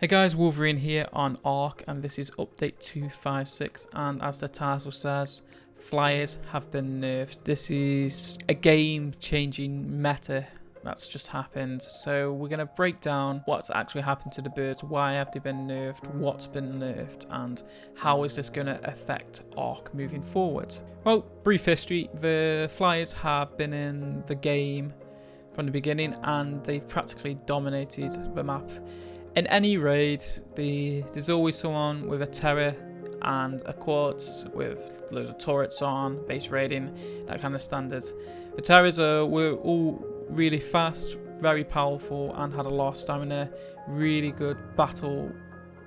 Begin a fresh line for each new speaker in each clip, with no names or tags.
Hey guys, Wolverine here on ARK, and this is update 256, and as the title says, flyers have been nerfed. This is a game-changing meta that's just happened, so we're going to break down what's actually happened to the birds, why have they been nerfed, what's been nerfed, and how is this going to affect ARK moving forward. Well, brief history, the flyers have been in the game from the beginning, and they've practically dominated the map. In any raid, there's always someone with a terror and a quartz with loads of turrets on, base raiding, that kind of standards. The terrors were all really fast, very powerful, and had a lot of stamina, really good battle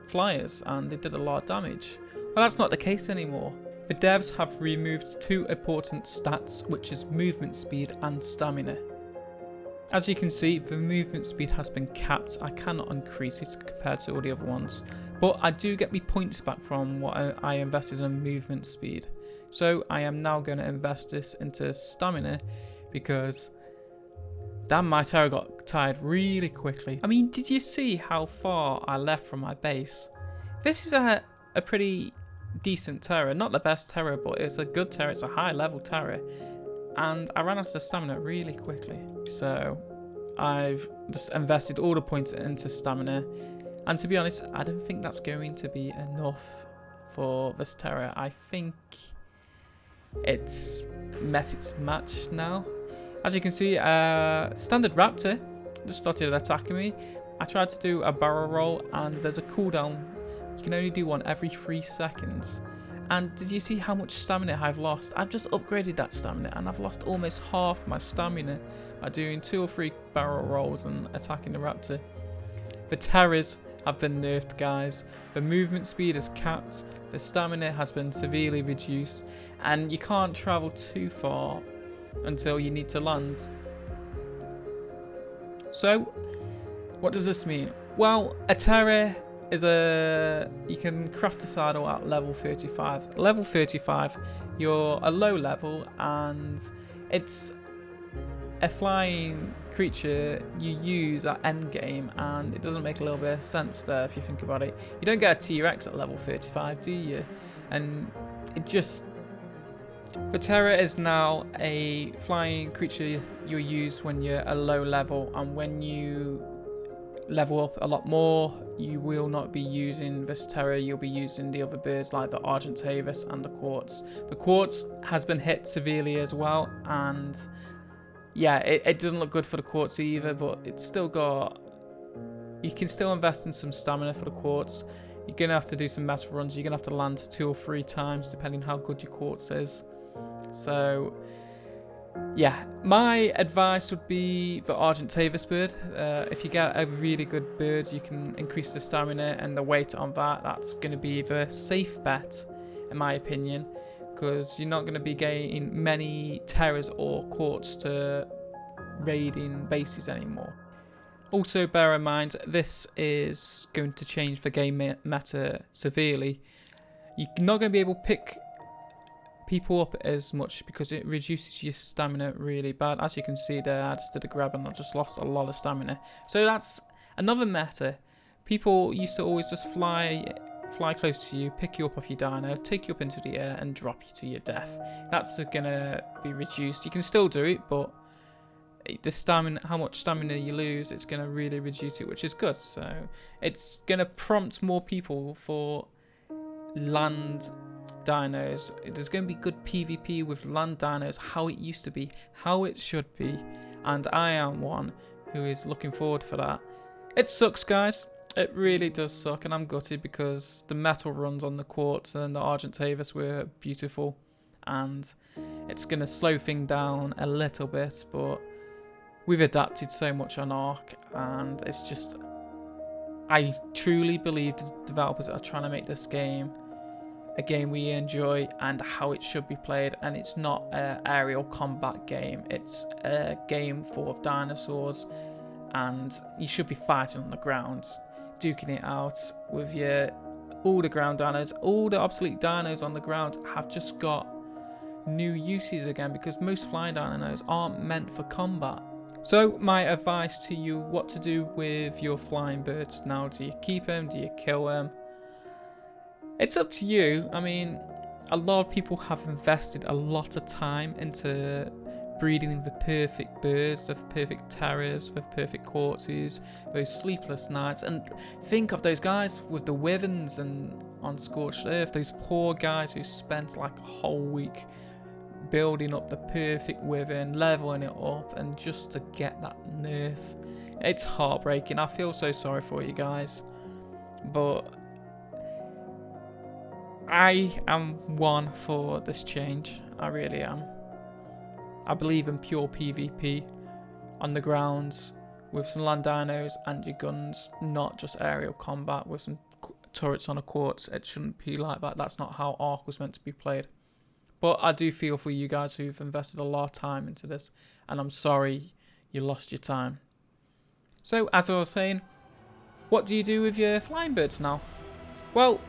flyers, and they did a lot of damage. Well, that's not the case anymore. The devs have removed two important stats, which is movement speed and stamina. As you can see, the movement speed has been capped. I cannot increase it compared to all the other ones, but I do get me points back from what I invested in movement speed. So I am now going to invest this into stamina, because damn, my terror got tired really quickly. I mean, did you see how far I left from my base? This is a pretty decent terror, not the best terror, but it's a good terror. It's a high level terror. And I ran out of stamina really quickly. So I've just invested all the points into stamina. And to be honest, I don't think that's going to be enough for this terror. I think it's met its match now. As you can see, standard raptor just started attacking me. I tried to do a barrel roll, and there's a cooldown. You can only do one every 3 seconds. And did you see how much stamina I've lost? I've just upgraded that stamina, and I've lost almost half my stamina by doing 2 or 3 barrel rolls and attacking the raptor. The terrors have been nerfed, guys. The movement speed is capped, the stamina has been severely reduced, and you can't travel too far until you need to land. So, what does this mean? Well, a terror is you can craft a saddle at level 35. Level 35, you're a low level, and it's a flying creature you use at endgame, and it doesn't make a little bit of sense there if you think about it. You don't get a T-Rex at level 35, do you? And it just... The terror is now a flying creature you use when you're a low level, and when you level up a lot more, you will not be using this terror. You'll be using the other birds like the Argentavis and the quartz. The quartz has been hit severely as well, and yeah, it doesn't look good for the quartz either, but it's still got... You can still invest in some stamina for the quartz. You're going to have to do some meta runs. You're going to have to land 2 or 3 times depending how good your quartz is. So yeah, my advice would be the Argentavis bird. If you get a really good bird, you can increase the stamina and the weight on that. That's going to be the safe bet, in my opinion, because you're not going to be getting many terrors or quartz to raiding bases anymore. Also, bear in mind, this is going to change the game meta severely. You're not going to be able to pick people up as much because it reduces your stamina really bad. As you can see there, I just did a grab and I just lost a lot of stamina. So that's another meta. People used to always just fly close to you, pick you up off your dino, take you up into the air and drop you to your death. That's gonna be reduced. You can still do it, but the stamina, how much stamina you lose, it's gonna really reduce it, which is good. So it's gonna prompt more people for land dinos. There's going to be good PvP with land dinos, how it used to be, how it should be, and I am one who is looking forward for that. It sucks, guys. It really does suck, and I'm gutted because the metal runs on the quartz and the Argentavis were beautiful, and it's going to slow things down a little bit, but we've adapted so much on ARK, and it's just... I truly believe the developers are trying to make this game a game we enjoy and how it should be played, and it's not an aerial combat game. It's a game full of dinosaurs, and you should be fighting on the ground, duking it out with all the ground dinos. All the obsolete dinos on the ground have just got new uses again, because most flying dinos aren't meant for combat. So my advice to you, what to do with your flying birds now. Do you keep them? Do you kill them? It's up to you. I mean, a lot of people have invested a lot of time into breeding the perfect birds, the perfect terriers, with perfect quartzes, those sleepless nights. And think of those guys with the wyverns and on scorched earth, those poor guys who spent like a whole week building up the perfect wyvern, leveling it up, and just to get that nerf. It's heartbreaking. I feel so sorry for you guys, but I am one for this change. I really am. I believe in pure PvP on the grounds with some land dinos and your guns, not just aerial combat with some turrets on a quartz. It shouldn't be like that. That's not how ARK was meant to be played. But I do feel for you guys who've invested a lot of time into this, and I'm sorry you lost your time. So, as I was saying, what do you do with your flying birds now? Well,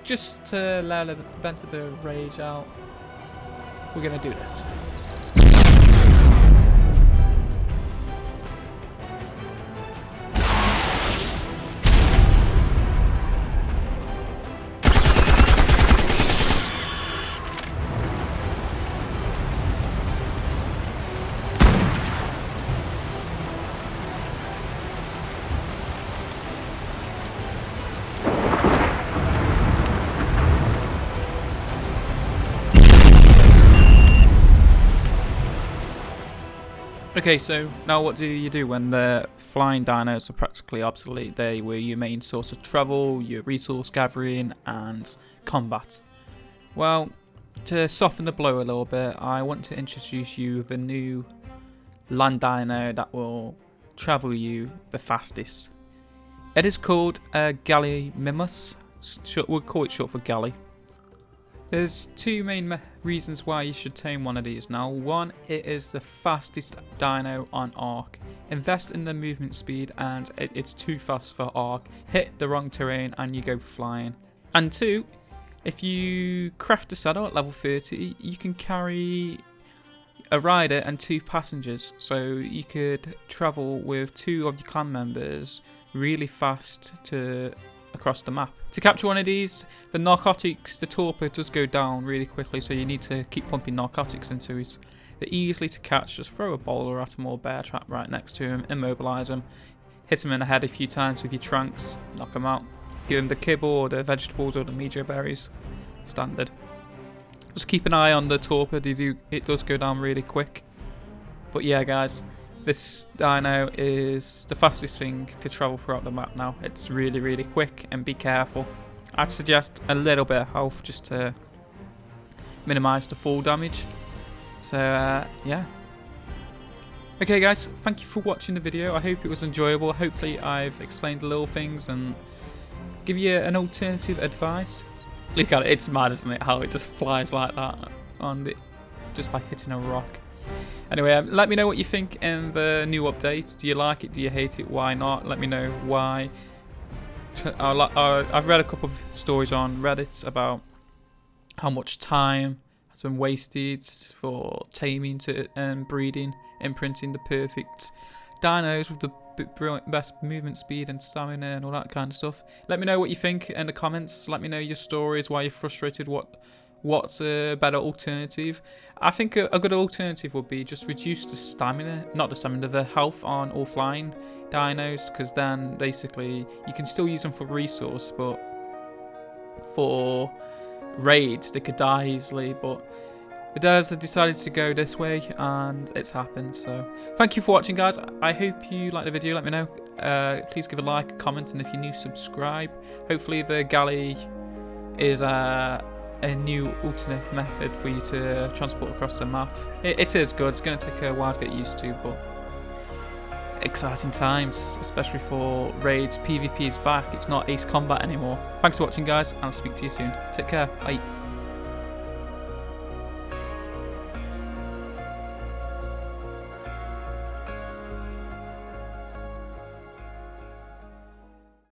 just to let the vent a bit of rage out, we're going to do this. Okay, so now what do you do when the flying dinos are practically obsolete? They were your main source of travel, your resource gathering and combat. Well, to soften the blow a little bit, I want to introduce you with a new land dino that will travel you the fastest. It is called a Cheremisinov. We'll call it short for Galley. There's two main reasons why you should tame one of these now. One, it is the fastest dino on ARK. Invest in the movement speed and it's too fast for ARK. Hit the wrong terrain and you go flying. And two, if you craft a saddle at level 30, you can carry a rider and 2 passengers. So you could travel with 2 of your clan members really fast across the map. To capture one of these, the narcotics, the torpor does go down really quickly, so you need to keep pumping narcotics into it. They're easily to catch. Just throw a bowler at him or a bear trap right next to him, immobilize him, hit him in the head a few times with your tranks, knock him out, give him the kibble or the vegetables or the media berries, standard. Just keep an eye on the torpor, it does go down really quick. But yeah guys, this dino is the fastest thing to travel throughout the map now. It's really, really quick, and be careful. I'd suggest a little bit of health just to minimise the fall damage. So, yeah. Okay guys, thank you for watching the video. I hope it was enjoyable. Hopefully I've explained the little things and give you an alternative advice. Look at it, it's mad, isn't it, how it just flies like that on it, just by hitting a rock. Anyway, let me know what you think in the new update. Do you like it? Do you hate it? Why not? Let me know why. I've read a couple of stories on Reddit about how much time has been wasted for taming and breeding, imprinting the perfect dinos with the best movement speed and stamina and all that kind of stuff. Let me know what you think in the comments. Let me know your stories, why you're frustrated, what's a better alternative. I think a good alternative would be just reduce the stamina, not the stamina, the health on all flying dinos, because then basically you can still use them for resource, but for raids they could die easily. But the devs have decided to go this way and it's happened. So thank you for watching guys. I hope you liked the video. Let me know. Please give a like, a comment, and if you're new, subscribe. Hopefully the galley is a new alternate method for you to transport across the map. It is good. It's going to take a while to get used to, but exciting times, especially for raids. PvP is back. It's not ace combat anymore. Thanks for watching guys, and I'll speak to you soon. Take care. Bye.